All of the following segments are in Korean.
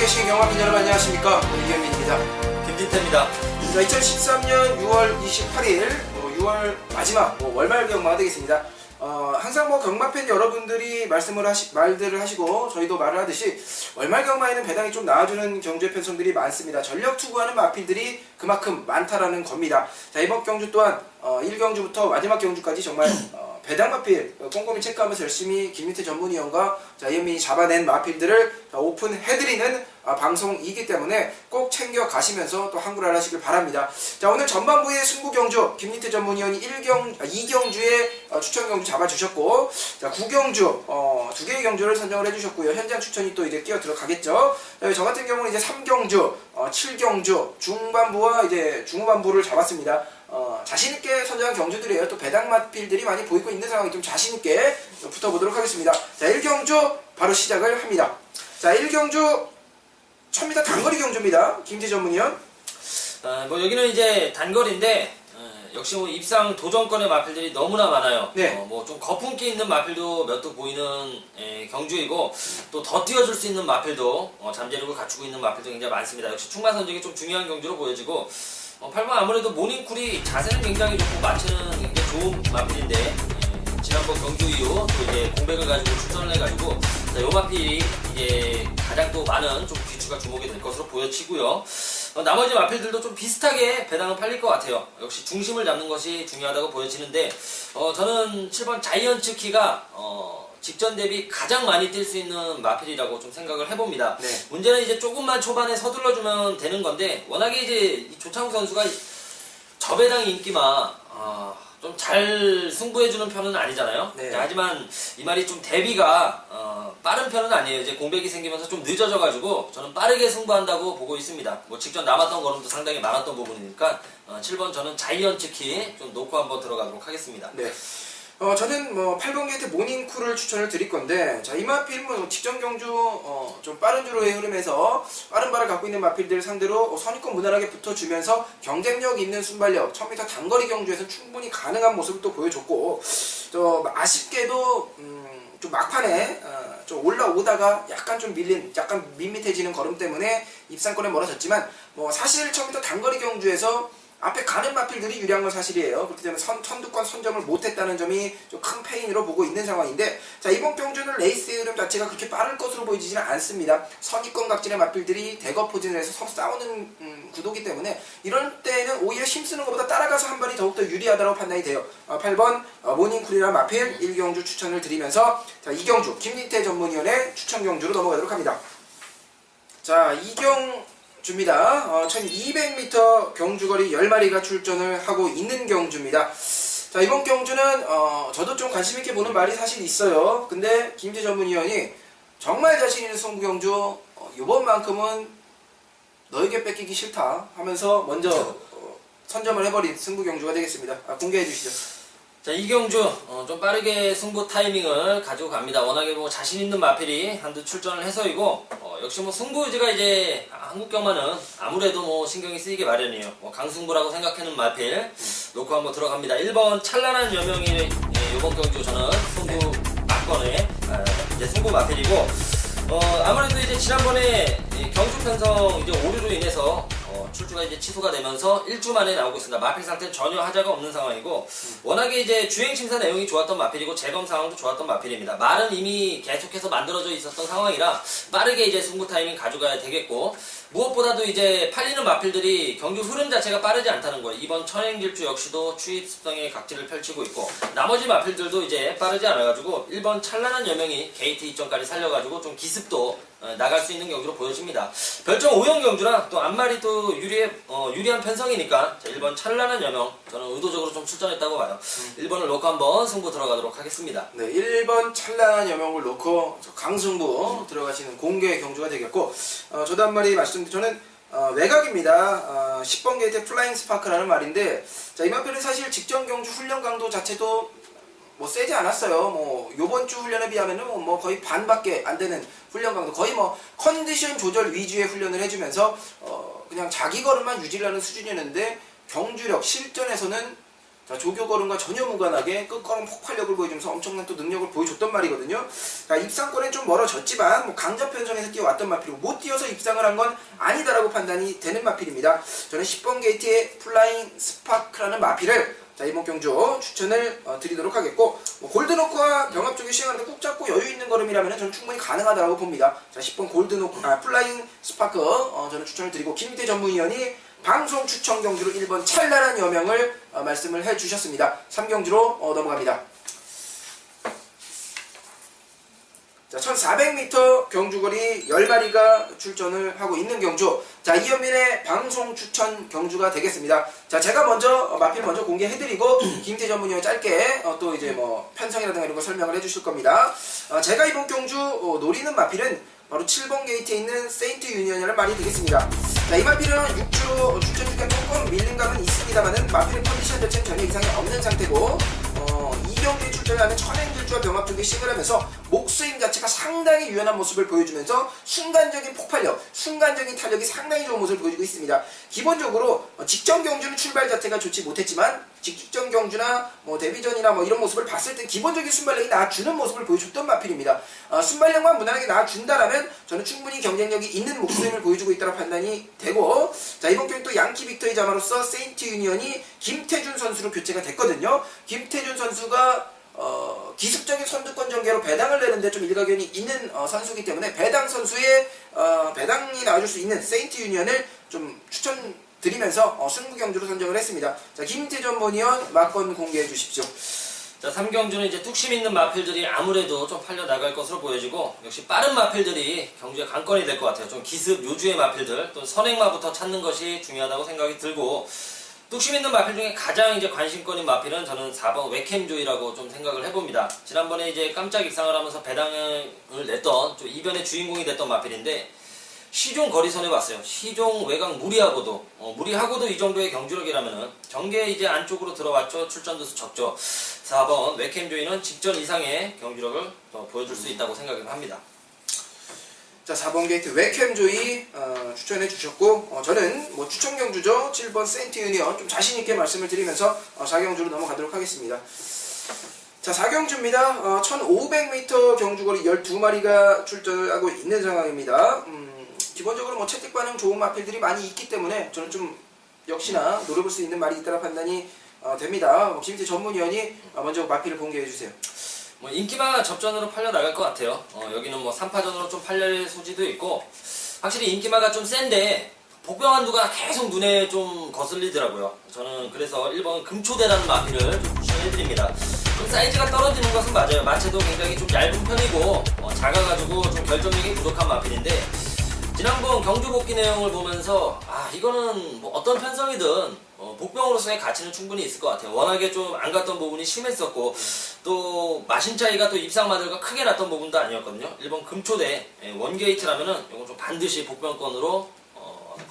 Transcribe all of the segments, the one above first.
계신 경마팬 여러분 안녕하십니까. 이현민입니다. 김진태입니다. 자, 2013년 6월 28일 6월 마지막 월말 경마가 되겠습니다. 항상 경마팬 여러분들이 말들을 하시고 저희도 말을 하듯이 월말 경마에는 배당이 좀 나와주는 경주의 편성들이 많습니다. 전력 투구하는 마필들이 그만큼 많다라는 겁니다. 자, 이번 경주 또한 1경주부터 마지막 경주까지 정말 배당 마필 꼼꼼히 체크하면서 열심히 김윤태 전문위원과 이현민이 잡아낸 마필들을 오픈해드리는 방송이기 때문에 꼭 챙겨 가시면서 또 한글화를 하시길 바랍니다. 자, 오늘 전반부의 승부 경주 김윤태 전문위원이 2경주의 추천 경주 잡아주셨고, 자, 9경주 2개의 경주를 선정을 해주셨고요. 현장 추천이 또 이제 끼어 들어가겠죠. 저 같은 경우는 이제 3경주, 7경주 중반부와 이제 중후반부를 잡았습니다. 자신있게 선정한 경주들이에요. 또 배당 마필들이 많이 보이고 있는 상황이 좀 자신있게 붙어보도록 하겠습니다. 자, 1경주 바로 시작을 합니다. 자, 1경주 1000m 단거리 경주입니다. 김재 전문위원. 여기는 이제 단거리인데 역시 입상 도전권의 마필들이 너무나 많아요. 네. 좀 거품기 있는 마필도 몇 두 보이는 경주이고, 또 더 뛰어줄 수 있는 마필도 잠재력을 갖추고 있는 마필도 굉장히 많습니다. 역시 충마 선정이 좀 중요한 경주로 보여지고, 8번 아무래도 모닝쿨이 자세는 굉장히 좋고 마체는 굉장히 좋은 마필인데, 지난번 경주 이후 또 이제 공백을 가지고 출전을 해가지고 이 마필이 이제 가장 또 많은 좀 귀추가 주목이 될 것으로 보여지고요. 나머지 마필들도 좀 비슷하게 배당은 팔릴 것 같아요. 역시 중심을 잡는 것이 중요하다고 보여지는데, 저는 7번 자이언츠 키가 직전 대비 가장 많이 뛸 수 있는 마필이라고 좀 생각을 해봅니다. 네. 문제는 이제 조금만 초반에 서둘러주면 되는 건데, 워낙에 이제 이 조창욱 선수가 저 배당 인기만 좀 잘 승부해주는 편은 아니잖아요. 네. 하지만 이 말이 좀 대비가 빠른 편은 아니에요. 이제 공백이 생기면서 좀 늦어져가지고 저는 빠르게 승부한다고 보고 있습니다. 직전 남았던 걸음도 상당히 많았던 부분이니까 7번 저는 자이언츠 키 좀 놓고 한번 들어가도록 하겠습니다. 네. 저는 8번 게이트 모닝쿨을 추천을 드릴 건데, 자, 이 마필 직전 경주 좀 빠른 주로의 흐름에서 빠른 발을 갖고 있는 마필들 상대로 선입권 무난하게 붙어주면서 경쟁력 있는 순발력 1000m 단거리 경주에서 충분히 가능한 모습을 또 보여줬고, 아쉽게도 좀 막판에 좀 올라오다가 약간 좀 밀린, 약간 밋밋해지는 걸음 때문에 입상권에 멀어졌지만, 사실 1000m 단거리 경주에서 앞에 가는 마필들이 유리한 건 사실이에요. 그렇기 때문에 선두권 선점을 못했다는 점이 좀 큰 페인으로 보고 있는 상황인데, 자, 이번 경주는 레이스의 흐름 자체가 그렇게 빠를 것으로 보이지는 않습니다. 선입권 각진의 마필들이 대거 포진을 해서 서로 싸우는 구도기 때문에 이럴 때는 오히려 힘쓰는 것보다 따라가서 한 발이 더욱더 유리하다고 판단이 돼요. 8번 모닝쿨이라는 마필 1경주 추천을 드리면서, 자, 2경주 김진태 전문위원의 추천 경주로 넘어가도록 합니다. 자, 2경주입니다. 1200m 경주거리 10마리가 출전을 하고 있는 경주입니다. 자, 이번 경주는 저도 좀 관심있게 보는 말이 사실 있어요. 근데 김재 전문위원이 정말 자신 있는 승부 경주 이번만큼은 너에게 뺏기기 싫다 하면서 먼저 선점을 해버린 승부 경주가 되겠습니다. 공개해 주시죠. 자, 이 경주 좀 빠르게 승부 타이밍을 가지고 갑니다. 워낙에 자신 있는 마필이 한두 출전을 해서이고, 역시 승부 의지가 이제 한국 경마는 아무래도 신경이 쓰이게 마련이에요. 강승부라고 생각하는 마필 놓고 한번 들어갑니다. 1번 찬란한 여명이 이번 경주 저는 승부 막권의 이제 승부 마필이고, 아무래도 이제 지난번에 경주 편성 이제 오류로 인해서 출주가 이제 취소가 되면서 1주 만에 나오고 있습니다. 마필 상태는 전혀 하자가 없는 상황이고, 워낙에 이제 주행 심사 내용이 좋았던 마필이고 재검 상황도 좋았던 마필입니다. 말은 이미 계속해서 만들어져 있었던 상황이라 빠르게 이제 승부 타이밍 가져가야 되겠고, 무엇보다도 이제 팔리는 마필들이 경주 흐름 자체가 빠르지 않다는 거예요. 이번 천행질주 역시도 추입성의 각지를 펼치고 있고, 나머지 마필들도 이제 빠르지 않아가지고 1번 찬란한 여명이 게이트 이점까지 살려가지고 좀 기습도 나갈 수 있는 경주로 보여집니다. 별점 5형 경주라 또 앞말이 또 유리한 편성이니까, 자, 1번 찬란한 여명 저는 의도적으로 좀 출전했다고 봐요. 1번을 놓고 한번 승부 들어가도록 하겠습니다. 네, 1번 찬란한 여명을 놓고 강승부 들어가시는 공개 경주가 되겠고, 저도 한 마디 말씀드리면 저는 외곽입니다. 10번 게이트 플라잉 스파크라는 말인데, 자, 이 마필은 사실 직전 경주 훈련 강도 자체도 세지 않았어요. 요번 주 훈련에 비하면은 거의 반밖에 안 되는 훈련 강도, 거의 컨디션 조절 위주의 훈련을 해주면서 그냥 자기 걸음만 유지를 하는 수준이었는데, 경주력 실전에서는 자, 조교걸음과 전혀 무관하게 끝걸음 폭발력을 보여주면서 엄청난 또 능력을 보여줬던 말이거든요. 자, 입상권엔 좀 멀어졌지만 뭐 강접 편성에서 뛰어왔던 마필이고 못 뛰어서 입상을 한 건 아니다라고 판단이 되는 마필입니다. 저는 10번 게이트의 플라잉 스파크라는 마필을 자, 이번 경주 추천을 드리도록 하겠고, 뭐 골드노크와 병합 쪽에 시행하는데 꾹 잡고 여유 있는 걸음이라면 저는 충분히 가능하다고 봅니다. 자, 10번 플라잉 스파크 저는 추천을 드리고, 김태 전문위원이 방송 추천 경주로 1번 찰나란 여명을 말씀을 해주셨습니다. 3경주로 넘어갑니다. 자, 1400m 경주거리 10마리가 출전을 하고 있는 경주. 자, 이현민의 방송 추천 경주가 되겠습니다. 자, 제가 먼저 마필 먼저 공개해드리고 김태 전문위원 짧게 또 이제 뭐 편성이라든가 이런 거 설명을 해주실 겁니다. 제가 이번 경주 노리는 마필은 바로 7번 게이트에 있는 세인트 유니언이라는 말이 되겠습니다. 자, 이 마필은 6주로 출전 기간 조금 밀린 감은 있습니다만은 마필의 컨디션 자체는 전혀 이상이 없는 상태고, 이 경기에 출전하는 천행길주와 병합 쪽에 싱을 하면서 목스임 자체가 상당히 유연한 모습을 보여주면서 순간적인 폭발력, 순간적인 탄력이 상당히 좋은 모습을 보여주고 있습니다. 기본적으로 직전 경주는 출발 자체가 좋지 못했지만 직전 경주나 뭐 데뷔전이나 뭐 이런 모습을 봤을 때 기본적인 순발력이 나아주는 모습을 보여줬던 마필입니다. 순발력만 무난하게 나아준다라면 저는 충분히 경쟁력이 있는 목숨을 보여주고 있다고 판단이 되고, 자, 이번 경기 또 양키 빅토리 자마로서 세인트 유니언이 김태준 선수로 교체가 됐거든요. 김태준 선수가 기습적인 선두권 전개로 배당을 내는데 좀 일가견이 있는 선수이기 때문에 배당 선수의 배당이 나와줄 수 있는 세인트 유니언을 좀 추천드리면서 승부 경주로 선정을 했습니다. 자, 김태전 본의원 막건 공개해 주십시오. 자, 3경주는 이제 뚝심 있는 마필들이 아무래도 좀 팔려 나갈 것으로 보여지고, 역시 빠른 마필들이 경주의 관건이 될 것 같아요. 좀 기습 요주의 마필들, 또 선행마부터 찾는 것이 중요하다고 생각이 들고, 뚝심 있는 마필 중에 가장 이제 관심권인 마필은 저는 4번 웨캠조이라고 좀 생각을 해봅니다. 지난번에 이제 깜짝 입상을 하면서 배당을 냈던 좀 이변의 주인공이 됐던 마필인데, 시종 거리선에 왔어요. 시종 외곽 무리하고도 이 정도의 경주력이라면은 경계 이제 안쪽으로 들어왔죠. 출전도수 적죠. 4번 웨캠조이는 직전 이상의 경주력을 더 보여줄 수 있다고 생각을 합니다. 자, 4번 게이트 웨캠조이 추천해 주셨고, 저는 뭐 추천 경주죠. 7번 세인트 유니언 좀 자신있게 말씀을 드리면서 4경주로 넘어가도록 하겠습니다. 자, 4경주입니다. 1500m 경주거리 12마리가 출전을 하고 있는 상황입니다. 기본적으로 뭐 채택 반응 좋은 마필들이 많이 있기 때문에 저는 좀 역시나 노려볼 수 있는 말이 있다고 판단이 됩니다. 김태 전문위원이 먼저 마필을 공개해 주세요. 뭐 인기마 접전으로 팔려 나갈 것 같아요. 여기는 뭐 3파전으로 좀 팔릴 소지도 있고, 확실히 인기마가 좀 센데 복병한두가 계속 눈에 좀 거슬리더라고요. 저는 그래서 1번 금초대라는 마필을 좀 추천해드립니다. 좀 사이즈가 떨어지는 것은 맞아요. 마체도 굉장히 좀 얇은 편이고 작아가지고 좀 결정력이 부족한 마필인데, 지난번 경주 복귀 내용을 보면서 이거는 뭐 어떤 편성이든 복병으로서의 가치는 충분히 있을 것 같아요. 워낙에 좀 안 갔던 부분이 심했었고, 또 마신 차이가 또 입상마들과 크게 났던 부분도 아니었거든요. 1번 금초대 원게이트라면은 이건 좀 반드시 복병권으로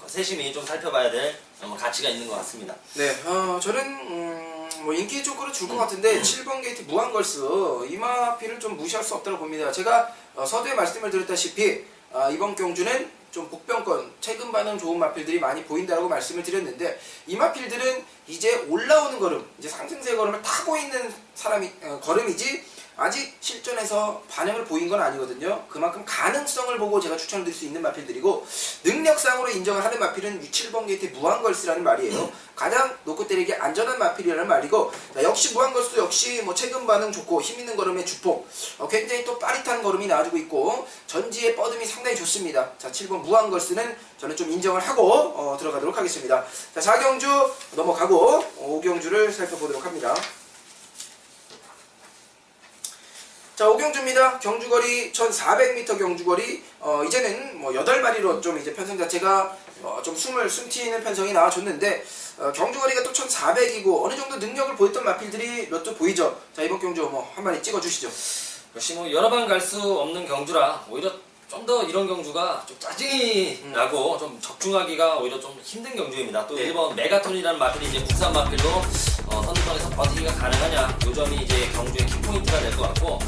세심히 좀 살펴봐야 될 가치가 있는 것 같습니다. 네, 저는 뭐 인기 쪽으로 줄 것 같은데 7번 게이트 무한걸스 이 마필을 좀 무시할 수 없다고 봅니다. 제가 서두에 말씀을 드렸다시피 이번 경주는 좀 복병권, 최근 반응 좋은 마필들이 많이 보인다라고 말씀을 드렸는데, 이 마필들은 이제 올라오는 걸음, 이제 상승세 걸음을 타고 있는 사람이 걸음이지 아직 실전에서 반응을 보인 건 아니거든요. 그만큼 가능성을 보고 제가 추천을 드릴 수 있는 마필들이고, 능력상으로 인정을 하는 마필은 7번 게이트 무한걸스라는 말이에요. 가장 놓고 때리기 안전한 마필이라는 말이고, 역시 무한걸스도 역시 뭐 최근 반응 좋고 힘있는 걸음의 주폭, 굉장히 또 빠릿한 걸음이 나와주고 있고 전지의 뻗음이 상당히 좋습니다. 자, 7번 무한걸스는 저는 좀 인정을 하고 들어가도록 하겠습니다. 자, 4경주 넘어가고 5경주를 살펴보도록 합니다. 자, 5경주입니다. 경주거리 1400m 경주거리 이제는 뭐 8마리로 좀 이제 편성 자체가 좀 숨튀는 편성이 나와줬는데, 경주거리가 또 1400이고 어느 정도 능력을 보였던 마필들이 몇 주 보이죠. 자, 이번 경주 뭐 한 마리 찍어주시죠. 역시 뭐 여러 번 갈 수 없는 경주라 오히려 좀 더 이런 경주가 좀 짜증이 나고 좀 적중하기가 오히려 좀 힘든 경주입니다. 또 네. 1번 메가톤이라는 마필이 이제 국산 마필로 선두권에서 버티기가 가능하냐, 요 점이 이제 경주의 키포인트가 될 것 같고,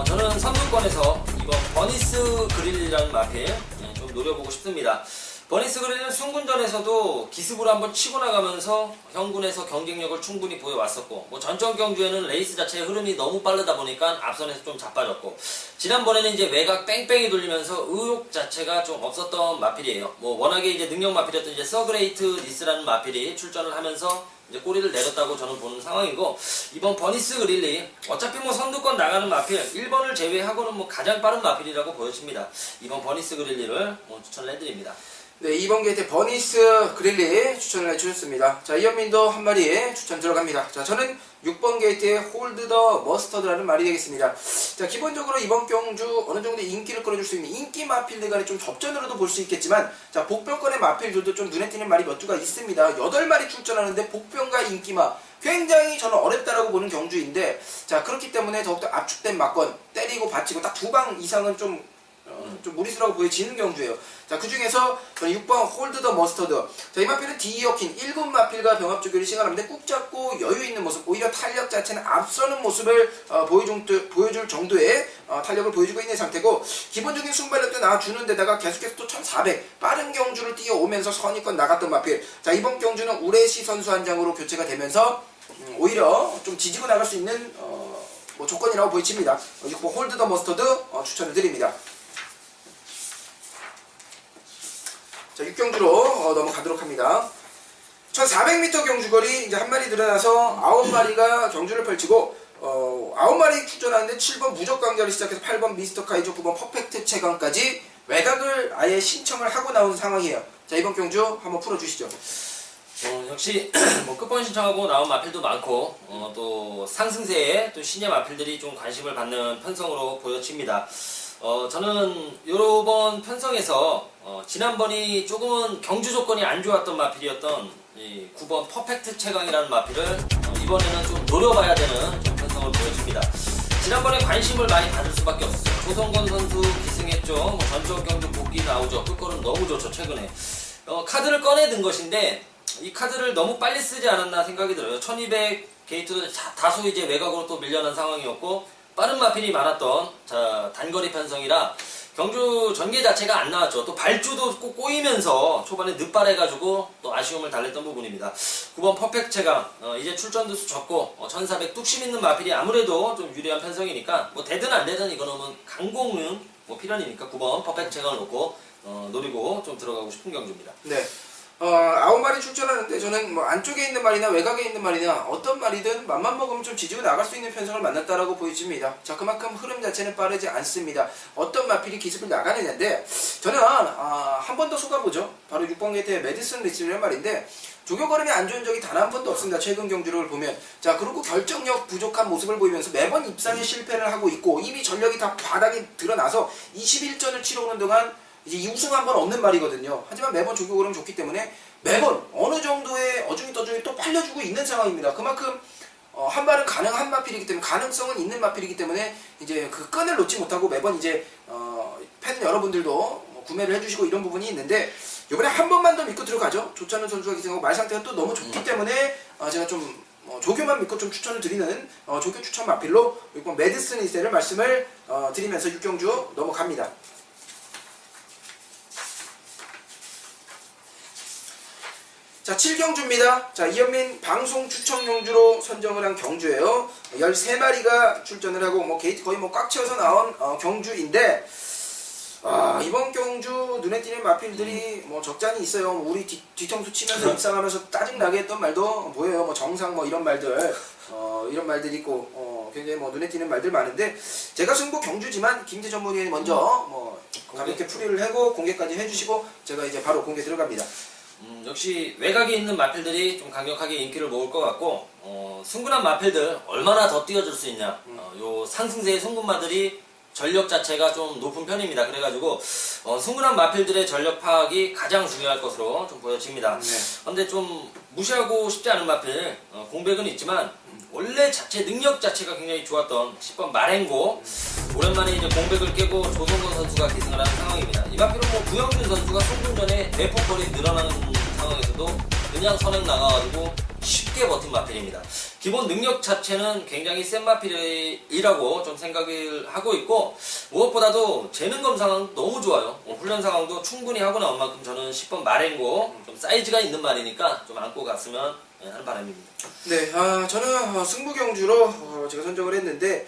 저는 선두권에서 이번 버니스 그릴이라는 마필 좀 노려보고 싶습니다. 버니스 그릴은 순군전에서도 기습으로 한번 치고 나가면서 형군에서 경쟁력을 충분히 보여왔었고, 뭐 전적 경주에는 레이스 자체의 흐름이 너무 빠르다 보니까 앞선에서 좀 자빠졌고, 지난번에는 이제 외곽 뺑뺑이 돌리면서 의욕 자체가 좀 없었던 마필이에요. 뭐 워낙에 이제 능력 마필이었던 이제 서그레이트 니스라는 마필이 출전을 하면서 이제 꼬리를 내렸다고 저는 보는 상황이고, 이번 버니스 그릴리 어차피 뭐 선두권 나가는 마필 1번을 제외하고는 뭐 가장 빠른 마필이라고 보여집니다. 이번 버니스 그릴리를 추천을 해드립니다. 네, 2번 게이트 버니스 그릴리 추천을 해주셨습니다. 자, 이현민도 한 마리 추천 들어갑니다. 자, 저는 6번 게이트의 홀드 더 머스터드라는 말이 되겠습니다. 자, 기본적으로 이번 경주 어느 정도 인기를 끌어줄 수 있는 인기 마필들 간의 좀 접전으로도 볼 수 있겠지만, 자, 복병권의 마필들도 좀 눈에 띄는 말이 몇 주가 있습니다. 8마리 출전하는데 복병과 인기마 굉장히 저는 어렵다라고 보는 경주인데, 자, 그렇기 때문에 더욱더 압축된 막건 때리고 받치고 딱 2방 이상은 좀 무리수라고 보여지는 경주예요. 자, 그 중에서 저는 6번 홀드 더 머스터드. 자, 이 마필은 디이어킨 1군 마필과 병합 조교를 시간하는데 꾹 잡고 여유 있는 모습, 오히려 탄력 자체는 앞서는 모습을 보여줄 정도의 탄력을 보여주고 있는 상태고, 기본적인 순발력도 나와주는 데다가 계속해서 또 1400 빠른 경주를 뛰어오면서 선의권 나갔던 마필. 자, 이번 경주는 우레시 선수 한 장으로 교체가 되면서 오히려 좀 지지고 나갈 수 있는 뭐 조건이라고 보여집니다. 6번 홀드 더 머스터드 추천을 드립니다. 자, 6경주로 넘어가도록 합니다. 1400m 경주거리 이제 한 마리 늘어나서 9마리가 경주를 펼치고 9마리 출전하는데 7번 무적 강자를 시작해서 8번 미스터 카이조, 9번 퍼펙트 최강까지 외곽을 아예 신청을 하고 나온 상황이에요. 자, 이번 경주 한번 풀어주시죠. 역시 뭐 끝번 신청하고 나온 마필도 많고, 또 상승세에 또 신예 마필들이 좀 관심을 받는 편성으로 보여집니다. 저는 요번 편성에서 지난번이 조금은 경주 조건이 안 좋았던 마필이었던 이 9번 퍼펙트 최강이라는 마필을 이번에는 좀 노려봐야 되는 좀 편성을 보여줍니다. 지난번에 관심을 많이 받을 수밖에 없었어요. 조성권 선수 기승했죠. 뭐 전적 경주 복귀 나오죠. 끝걸음 너무 좋죠, 최근에. 카드를 꺼내든 것인데 이 카드를 너무 빨리 쓰지 않았나 생각이 들어요. 1200 게이트도 다소 이제 외곽으로 또 밀려난 상황이었고, 빠른 마필이 많았던 단거리 편성이라 경주 전개 자체가 안 나왔죠. 또 발주도 꼭 꼬이면서 초반에 늦발해가지고 또 아쉬움을 달랬던 부분입니다. 9번 퍼펙트 최강 이제 출전도 적고 1400 뚝심 있는 마필이 아무래도 좀 유리한 편성이니까 뭐 되든 안 되든 이거는 강공은 뭐 필연이니까 9번 퍼펙트 최강을 놓고 노리고 좀 들어가고 싶은 경주입니다. 네. 9마리 출전하는데 저는 뭐 안쪽에 있는 말이나 외곽에 있는 말이나 어떤 말이든 맘만 먹으면 좀 지지고 나갈 수 있는 편성을 만났다라고 보여집니다. 자, 그만큼 흐름 자체는 빠르지 않습니다. 어떤 마필이 기습을 나가느냐인데, 저는 한 번 더 속아보죠. 바로 6번 게이트의 메디슨 리치라는 말인데, 조교 걸음이 안 좋은 적이 단 한 번도 없습니다. 최근 경주를 보면. 자, 그리고 결정력 부족한 모습을 보이면서 매번 입상에 실패를 하고 있고, 이미 전력이 다 바닥에 드러나서 21전을 치러오는 동안 이제 우승 한 번 없는 말이거든요. 하지만 매번 조교 걸음 좋기 때문에 매번 어느 정도의 어중이 떠중이 또 팔려주고 있는 상황입니다. 그만큼 한 발은 가능한 마필이기 때문에, 가능성은 있는 마필이기 때문에 이제 그 끈을 놓지 못하고 매번 이제 팬 여러분들도 구매를 해주시고 이런 부분이 있는데, 이번에 한 번만 더 믿고 들어가죠. 조찬우 선수가 기승하고 말 상태가 또 너무 좋기 때문에 제가 좀 조교만 믿고 좀 추천을 드리는 조교 추천 마필로 6번 메디슨 리세를 말씀을 드리면서 6경주 넘어갑니다. 자, 7경주입니다. 자, 이현민 방송 추천 경주로 선정을 한 경주예요. 13마리가 출전을 하고 뭐 게이트 거의 뭐 꽉 채워서 나온 경주인데, 이번 경주 눈에 띄는 마필들이 뭐 적잖이 있어요. 우리 뒤통수 치면서 입상하면서 짜증나게 했던 말도 보여요. 뭐 정상 뭐 이런 말들, 이런 말들이 있고, 굉장히 뭐 눈에 띄는 말들 많은데, 제가 승부 경주지만 김재 전문위원이 먼저 뭐 가볍게 풀이를 하고 공개까지 해주시고 제가 이제 바로 공개 들어갑니다. 역시 외곽에 있는 마필들이 좀 강력하게 인기를 모을 것 같고, 승군한 마필들 얼마나 더 뛰어줄 수 있냐. 요 상승세의 승군마들이 전력 자체가 좀 높은 편입니다. 그래가지고 승군한 마필들의 전력 파악이 가장 중요할 것으로 좀 보여집니다. 그런데 좀 무시하고 싶지 않은 마필, 공백은 있지만 원래 자체 능력 자체가 굉장히 좋았던 10번 마랭고, 오랜만에 이제 공백을 깨고 조성권 선수가 기승을 하는 상황입니다. 이 마필은 뭐 구영준 선수가 송군전에 내폭거리 늘어나는 상황에서도 그냥 선행 나가가지고 쉽게 버틴 마필입니다. 기본 능력 자체는 굉장히 센 마필이라고 좀 생각을 하고 있고, 무엇보다도 재능 검 상황 너무 좋아요. 훈련 상황도 충분히 하고 나온 만큼 저는 10번 마랭고 좀 사이즈가 있는 말이니까 좀 안고 갔으면 하는 바람입니다. 네, 저는 승부 경주로 제가 선정을 했는데,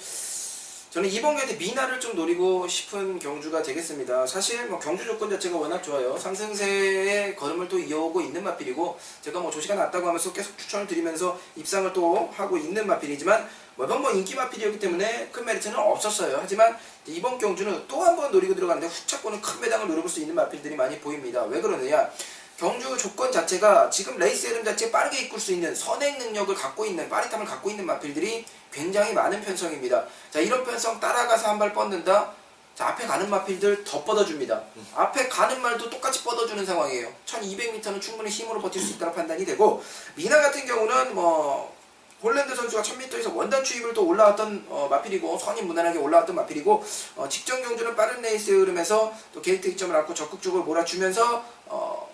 저는 이번 경기 때 미나를 좀 노리고 싶은 경주가 되겠습니다. 사실 뭐 경주 조건 자체가 워낙 좋아요. 상승세의 걸음을 또 이어오고 있는 마필이고, 제가 뭐 조시가 낮다고 하면서 계속 추천을 드리면서 입상을 또 하고 있는 마필이지만, 매번 뭐 인기 마필이었기 때문에 큰 메리트는 없었어요. 하지만 이번 경주는 또 한 번 노리고 들어가는데 후차권은 큰 배당을 노려볼 수 있는 마필들이 많이 보입니다. 왜 그러느냐? 경주 조건 자체가 지금 레이스 흐름 자체 빠르게 이끌 수 있는 선행 능력을 갖고 있는, 빠릿함을 갖고 있는 마필들이 굉장히 많은 편성입니다. 자, 이런 편성 따라가서 한 발 뻗는다. 자, 앞에 가는 마필들 더 뻗어줍니다. 앞에 가는 말도 똑같이 뻗어주는 상황이에요. 1200m는 충분히 힘으로 버틸 수 있다고 판단이 되고, 미나 같은 경우는 뭐 홀랜드 선수가 1000m에서 원단 추입을 또 올라왔던 마필이고, 선이 무난하게 올라왔던 마필이고, 직전 경주는 빠른 레이스 흐름에서 또 게이트 이점을 갖고 적극적으로 몰아주면서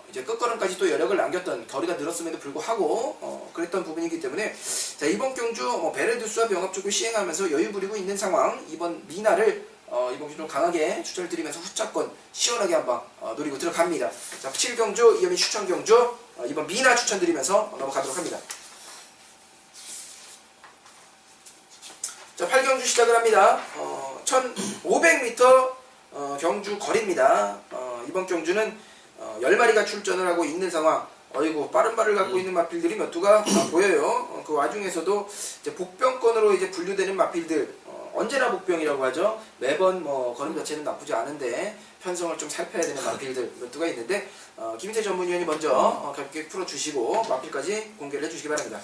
이제 끝걸음까지 또 여력을 남겼던, 거리가 늘었음에도 불구하고 그랬던 부분이기 때문에, 자, 이번 경주 베레두스와 병합 쪽을 시행하면서 여유 부리고 있는 상황, 이번 미나를 이번 경주 좀 강하게 추천을 드리면서 후차권 시원하게 한번 노리고 들어갑니다. 자, 7경주 이현미 추천 경주 이번 미나 추천드리면서 넘어가도록 합니다. 자, 8경주 시작을 합니다. 1500m 경주 거리입니다. 이번 경주는 10마리가 출전을 하고 있는 상황. 어이구, 빠른 발을 갖고 있는 마필들이 몇 두가 보여요. 그 와중에서도 이제 복병권으로 이제 분류되는 마필들, 언제나 복병이라고 하죠. 매번 뭐 걸음 자체는 나쁘지 않은데 편성을 좀 살펴야 되는 마필들 몇 두가 있는데, 김인태 전문위원이 먼저 가볍게 풀어주시고 마필까지 공개를 해주시기 바랍니다.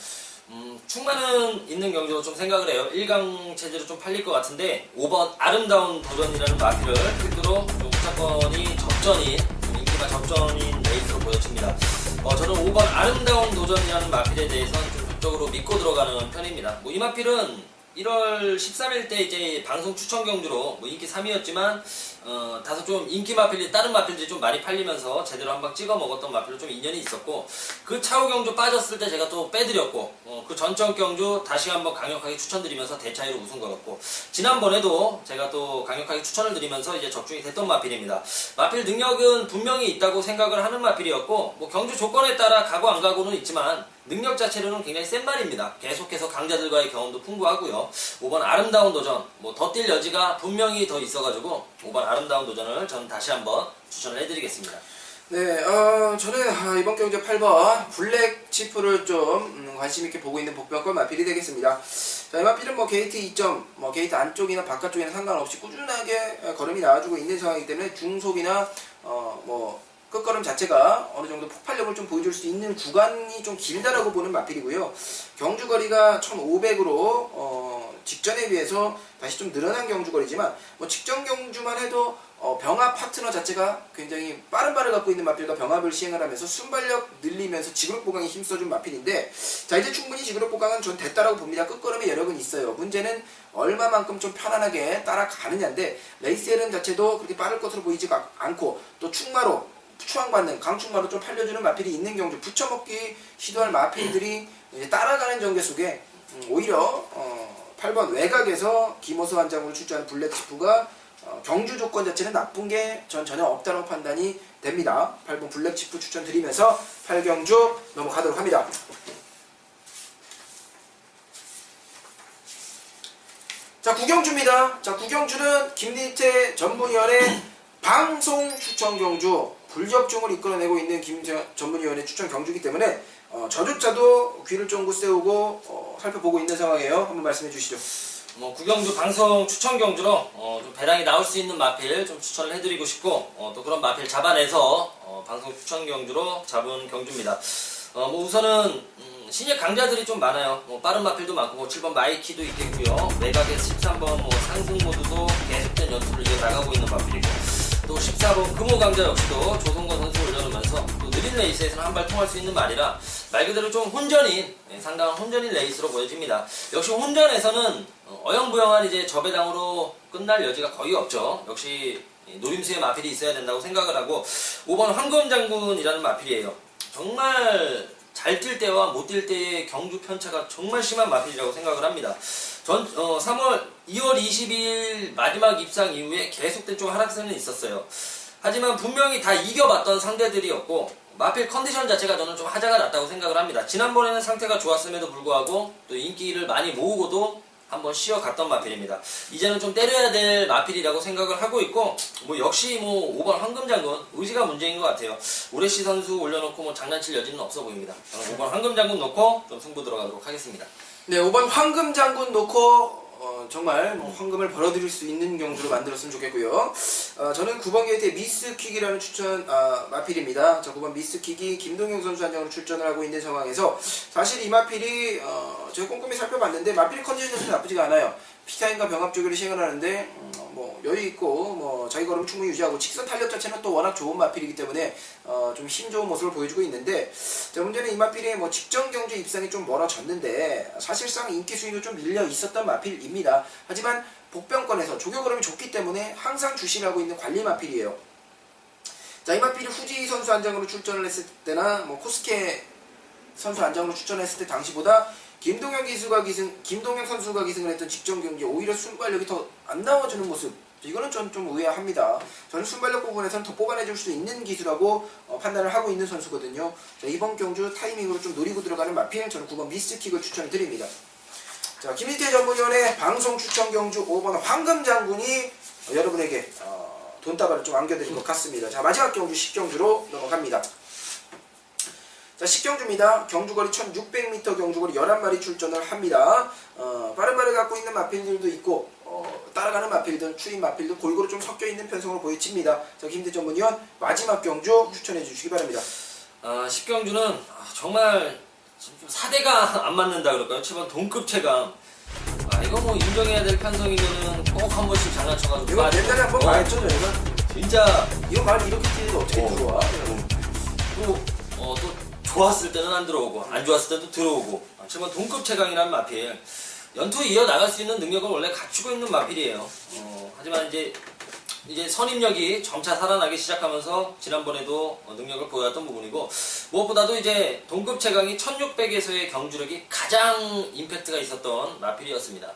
충만은 있는 경주로 좀 생각을 해요. 1강 체제로 좀 팔릴 것 같은데, 5번 아름다운 도전이라는 마필을 필두로 좀 후차권이 접전인, 좀 인기가 접전인 레이스로 보여집니다. 저는 5번 아름다운 도전이라는 마필에 대해서는 좀 적극적으로 믿고 들어가는 편입니다. 이 마필은 1월 13일 때 이제 방송 추천 경주로 인기 3위였지만 다소 좀 인기 마필이 다른 마필들이 좀 많이 팔리면서 제대로 한 방 찍어 먹었던 마필로 좀 인연이 있었고, 그 차후 경주 빠졌을 때 제가 또 빼드렸고, 그 전전 경주 다시 한번 강력하게 추천드리면서 대차이로 우승 거였고, 지난번에도 제가 또 강력하게 추천을 드리면서 이제 적중이 됐던 마필입니다. 마필 능력은 분명히 있다고 생각을 하는 마필이었고, 뭐 경주 조건에 따라 가고 안 가고는 있지만 능력 자체로는 굉장히 센 말입니다. 계속해서 강자들과의 경험도 풍부하고요. 5번 아름다운 도전, 뭐 더 뛸 여지가 분명히 더 있어가지고 5번 아름다운 도전을 저는 다시 한번 추천을 해드리겠습니다. 네, 저는 이번 경주 8번 블랙 치프를 좀 관심 있게 보고 있는 복병권 마필이 되겠습니다. 자, 이 마필은 뭐 게이트 2점, 뭐 게이트 안쪽이나 바깥쪽이나 상관없이 꾸준하게 걸음이 나와주고 있는 상황이기 때문에 중속이나 뭐 끝걸음 자체가 어느 정도 폭발력을 좀 보여줄 수 있는 구간이 좀 길다라고 보는 마필이고요. 경주 거리가 1500으로 직전에 비해서 다시 좀 늘어난 경주 거리지만, 뭐 직전 경주만 해도 병합 파트너 자체가 굉장히 빠른 발을 갖고 있는 마필과 병합을 시행을 하면서 순발력 늘리면서 지그룹 보강에 힘써준 마필인데, 자, 이제 충분히 지그룹 보강은 전 됐다라고 봅니다. 끝걸음의 여력은 있어요. 문제는 얼마만큼 좀 편안하게 따라가느냐인데, 레이스 흐름 자체도 그렇게 빠를 것으로 보이지가 않고, 또 충마로 추앙받는 강충마로 좀 팔려주는 마필이 있는 경주, 붙여먹기 시도할 마필들이 이제 따라가는 전개 속에 오히려 8번 외곽에서 김호수 한장으로 출전한 블랙치프가 경주 조건 자체는 나쁜 게 전 전혀 없다고 판단이 됩니다. 8번 블랙치프 추천드리면서 8경주 넘어가도록 합니다. 자, 9경주입니다. 자, 9경주는 김인태 전문위원의 방송 추천 경주, 불격중을 이끌어내고 있는 김인태 전문위원의 추천 경주이기 때문에 저조차도 귀를 쫑긋 세우고 살펴보고 있는 상황이에요. 한번 말씀해 주시죠. 뭐 구경주 방송 추천 경주로 좀 배당이 나올 수 있는 마필 좀 추천을 해드리고 싶고, 또 그런 마필 잡아내서 방송 추천 경주로 잡은 경주입니다. 뭐 우선은 신예 강자들이 좀 많아요. 뭐 빠른 마필도 많고, 뭐 7번 마이키도 있겠고요. 외곽에서 13번 뭐 상승 모드도 계속된 연투를 이어나가고 있는 마필이고, 또 14번 금호 강자 역시도 조성권 선수 올려놓으면서 또 느린 레이스에서는 한 발 통할 수 있는 말이라 말 그대로 좀 혼전인, 상당한 혼전인 레이스로 보여집니다. 역시 혼전에서는 어영부영한 이제 저배당으로 끝날 여지가 거의 없죠. 역시 노림수의 마필이 있어야 된다고 생각을 하고, 5번 황금장군이라는 마필이에요. 정말 잘 뛸 때와 못 뛸 때의 경주 편차가 정말 심한 마필이라고 생각을 합니다. 2월 22일 마지막 입상 이후에 계속된 좀 하락세는 있었어요. 하지만 분명히 다 이겨봤던 상대들이었고 마필 컨디션 자체가 저는 좀 하자가 났다고 생각을 합니다. 지난번에는 상태가 좋았음에도 불구하고 또 인기를 많이 모으고도 한번 쉬어갔던 마필입니다. 이제는 좀 때려야 될 마필이라고 생각을 하고 있고 역시 5번 황금장군 의지가 문제인 것 같아요. 우레시 선수 올려놓고 장난칠 여지는 없어 보입니다. 저는 5번 황금장군 놓고 좀 승부 들어가도록 하겠습니다. 네, 5번 황금장군 놓고 정말 황금을 벌어들일 수 있는 경주로 만들었으면 좋겠고요. 저는 9번 게이트의 미스킥이라는 추천 마필입니다. 저 9번 미스킥이 김동영 선수 한장으로 출전을 하고 있는 상황에서 사실 이 마필이 제가 꼼꼼히 살펴봤는데 마필의 컨디션 자체는 나쁘지가 않아요. 피타인과 병합 조교를 시행을 하는데 여유 있고 자기 걸음 충분히 유지하고 직선 탄력 자체는 또 워낙 좋은 마필이기 때문에 좀 힘 좋은 모습을 보여주고 있는데 자, 문제는 이 마필이 직전 경주 입상이 좀 멀어졌는데 사실상 인기 순위도 좀 밀려 있었던 마필입니다. 하지만 복병권에서 조교 걸음이 좋기 때문에 항상 주시를 하고 있는 관리 마필이에요. 자, 이 마필이 후지 선수 한장으로 출전을 했을 때나 코스케 선수 한장으로 출전했을 때 당시보다 김동영 선수가 기승을 했던 직전 경기 오히려 순발력이 더 안 나와주는 모습, 이거는 좀 의아합니다. 저는 순발력 부분에서는 더 뽑아내줄 수 있는 기수라고 판단을 하고 있는 선수거든요. 자, 이번 경주 타이밍으로 좀 노리고 들어가는 마필, 저는 9번 미스킥을 추천을 드립니다. 자, 김희태 전문위원의 방송 추천 경주 5번 황금장군이 여러분에게 돈다발을 좀 안겨드린 것 같습니다. 자, 마지막 경주 10경주로 넘어갑니다. 자, 10경주입니다. 경주거리 1600m 경주거리 11마리 출전을 합니다. 빠른 발을 갖고 있는 마필들도 있고 따라가는 마필들, 추임 마필들 골고루 좀 섞여있는 편성으로 보여집니다. 자, 김대 전문위원 마지막 경주 추천해 주시기 바랍니다. 10경주는 정말 좀 사대가 안 맞는다 그럴까요? 7번 동급 체감. 이거 인정해야 될 편성이면은 꼭 한 번씩 장난쳐가지고. 이거 옛날에 한번 말했죠, 저희가. 진짜. 이거 말 이렇게 뛰는데 어떻게 들어와? 또 좋았을 때는 안 들어오고 안 좋았을 때도 들어오고. 7번 동급 체감이라는 마필. 연투 이어 나갈 수 있는 능력을 원래 갖추고 있는 마필이에요. 하지만 이제 선임력이 점차 살아나기 시작하면서 지난번에도 능력을 보여왔던 부분이고 무엇보다도 이제 동급 최강이 1600에서의 경주력이 가장 임팩트가 있었던 마필이었습니다.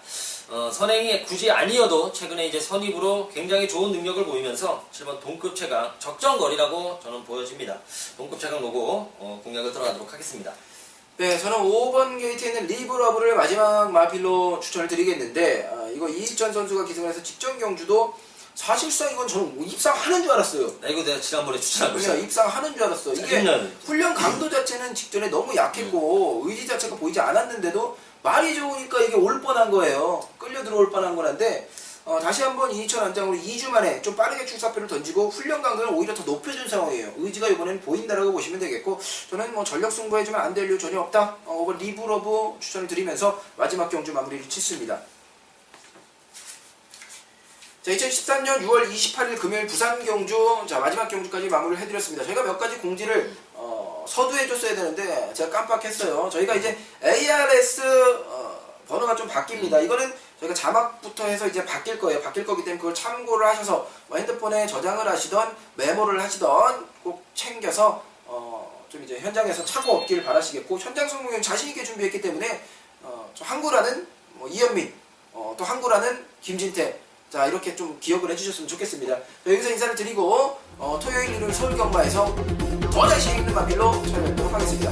선행이 굳이 아니어도 최근에 이제 선입으로 굉장히 좋은 능력을 보이면서 7번 동급 최강 적정거리라고 저는 보여집니다. 동급 최강 로고 공략을 들어가도록 하겠습니다. 네, 저는 5번 게이트에 있는 리브러브를 마지막 마필로 추천을 드리겠는데 이거 이희천 선수가 기승을 해서 직전 경주도 사실상 이건 저는 입상하는 줄 알았어요. 이거 내가 지난번에 추천한 거죠. 입상하는 줄 알았어. 이게 훈련 강도 자체는 직전에 너무 약했고 의지 자체가 보이지 않았는데도 말이 좋으니까 이게 올 뻔한 거예요. 끌려 들어올 뻔한 거란데 다시 한번 이희천 한장으로 2주 만에 좀 빠르게 출사표를 던지고 훈련 강도를 오히려 더 높여준 상황이에요. 의지가 이번에는 보인다라고 보시면 되겠고 저는 전력 승부해주면 안 될 이유 전혀 없다. 리브러브 추천을 드리면서 마지막 경주 마무리를 짓습니다. 자, 2013년 6월 28일 금요일 부산 경주, 자, 마지막 경주까지 마무리를 해드렸습니다. 저희가 몇 가지 공지를 서두해줬어야 되는데 제가 깜빡했어요. 저희가 이제 ARS 번호가 좀 바뀝니다. 이거는 저희가 자막부터 해서 이제 바뀔 거예요. 바뀔 거기 때문에 그걸 참고를 하셔서 핸드폰에 저장을 하시던 메모를 하시던 꼭 챙겨서 좀 이제 현장에서 착오 없길 바라시겠고 현장 성공은 자신 있게 준비했기 때문에 항구라는 이현민, 또 항구라는 김진태. 자, 이렇게 좀 기억을 해주셨으면 좋겠습니다. 여기서 인사를 드리고 토요일 일요일 서울 경마에서 더 자신 있는 마필로 찾아뵙도록 하겠습니다.